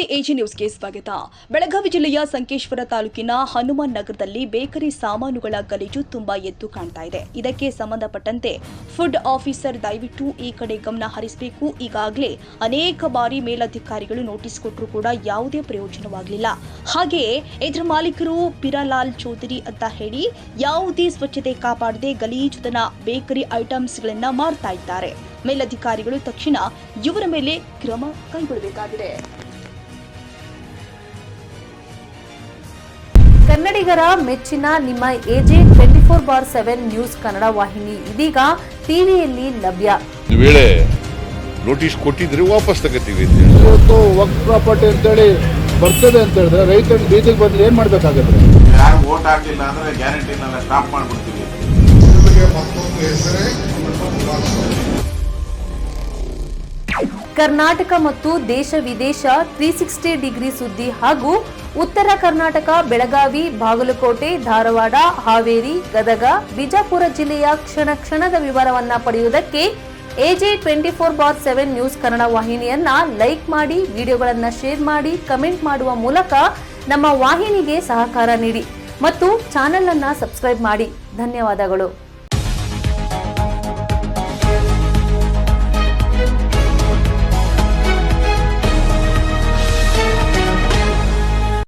ನಮಸ್ತೆ, ಎಜಿ ನ್ಯೂಸ್ಗೆ ಸ್ವಾಗತ. ಬೆಳಗಾವಿ ಜಿಲ್ಲೆಯ ಸಂಕೇಶ್ವರ ತಾಲೂಕಿನ ಹನುಮಾನ್ ನಗರದಲ್ಲಿ ಬೇಕರಿ ಸಾಮಾನುಗಳ ಗಲೀಜು ತುಂಬಾ ಎದ್ದು ಕಾಣ್ತಾ ಇದೆ. ಇದಕ್ಕೆ ಸಂಬಂಧಪಟ್ಟಂತೆ ಫುಡ್ ಆಫೀಸರ್ ದಯವಿಟ್ಟು ಈ ಕಡೆ ಗಮನ ಹರಿಸಬೇಕು. ಈಗಾಗಲೇ ಅನೇಕ ಬಾರಿ ಮೇಲಧಿಕಾರಿಗಳು ನೋಟಿಸ್ ಕೊಟ್ಟರೂ ಕೂಡ ಯಾವುದೇ ಪ್ರಯೋಜನವಾಗಲಿಲ್ಲ. ಹಾಗೆಯೇ ಇದರ ಮಾಲೀಕರು ಪಿರಾಲಾಲ್ ಚೌಧರಿ ಅಂತ ಹೇಳಿ ಯಾವುದೇ ಸ್ವಚ್ಛತೆ ಕಾಪಾಡದೆ ಗಲೀಜುತನ ಬೇಕರಿ ಐಟಮ್ಸ್ಗಳನ್ನ ಮಾರ್ತಾ ಇದ್ದಾರೆ. ಮೇಲಧಿಕಾರಿಗಳು ತಕ್ಷಣ ಇವರ ಮೇಲೆ ಕ್ರಮ ಕೈಗೊಳ್ಳಬೇಕಾಗಿದೆ. ಕನ್ನಡಿಗರ ಮೆಚ್ಚಿನ ನಿಮ್ಮ ಎಜೆ 24/7 ನ್ಯೂಸ್ ಕನ್ನಡ ವಾಹಿನಿ ಇದೀಗ ಟಿವಿಯಲ್ಲಿ ಲಭ್ಯ. ವೇಳೆ ನೋಟಿಸ್ ಕೊಟ್ಟಿದ್ರೆ ವಾಪಸ್ ತಗೋತೀವಿ. ಇವತ್ತು ವಕ್ಫ್ ಪ್ರಾಪರ್ಟಿ ಅಂತೇಳಿ ಬರ್ತದೆ ಅಂತ ಹೇಳಿದ್ರೆ ರೈತರು ಬೀದಿಗೆ ಬಂದ್ರೆ ಏನ್ ಮಾಡ್ಬೇಕಾಗತ್ತೆ? ಯಾರು ವೋಟ್ ಹಾಕಲಿಲ್ಲ ಅಂದ್ರೆ ಗ್ಯಾರಂಟಿನೆಲ್ಲ ಸ್ಟಾಪ್ ಮಾಡ್ಬಿಡ್ತೀವಿ. ಕರ್ನಾಟಕ ಮತ್ತು ದೇಶ ವಿದೇಶ 360 ಡಿಗ್ರಿ ಸುದ್ದಿ ಹಾಗೂ ಉತ್ತರ ಕರ್ನಾಟಕ ಬೆಳಗಾವಿ, ಬಾಗಲಕೋಟೆ, ಧಾರವಾಡ, ಹಾವೇರಿ, ಗದಗ, ಬಿಜಾಪುರ ಜಿಲ್ಲೆಯ ಕ್ಷಣ ಕ್ಷಣದ ವಿವರವನ್ನ ಪಡೆಯುವುದಕ್ಕೆ ಎಜೆ 24/7 ನ್ಯೂಸ್ ಕನ್ನಡ ವಾಹಿನಿಯನ್ನ ಲೈಕ್ ಮಾಡಿ, ವಿಡಿಯೋಗಳನ್ನ ಶೇರ್ ಮಾಡಿ, ಕಮೆಂಟ್ ಮಾಡುವ ಮೂಲಕ ನಮ್ಮ ವಾಹಿನಿಗೆ ಸಹಕಾರ ನೀಡಿ ಮತ್ತು ಚಾನೆಲ್ ಅನ್ನ ಸಬ್ಸ್ಕ್ರೈಬ್ ಮಾಡಿ. ಧನ್ಯವಾದಗಳು.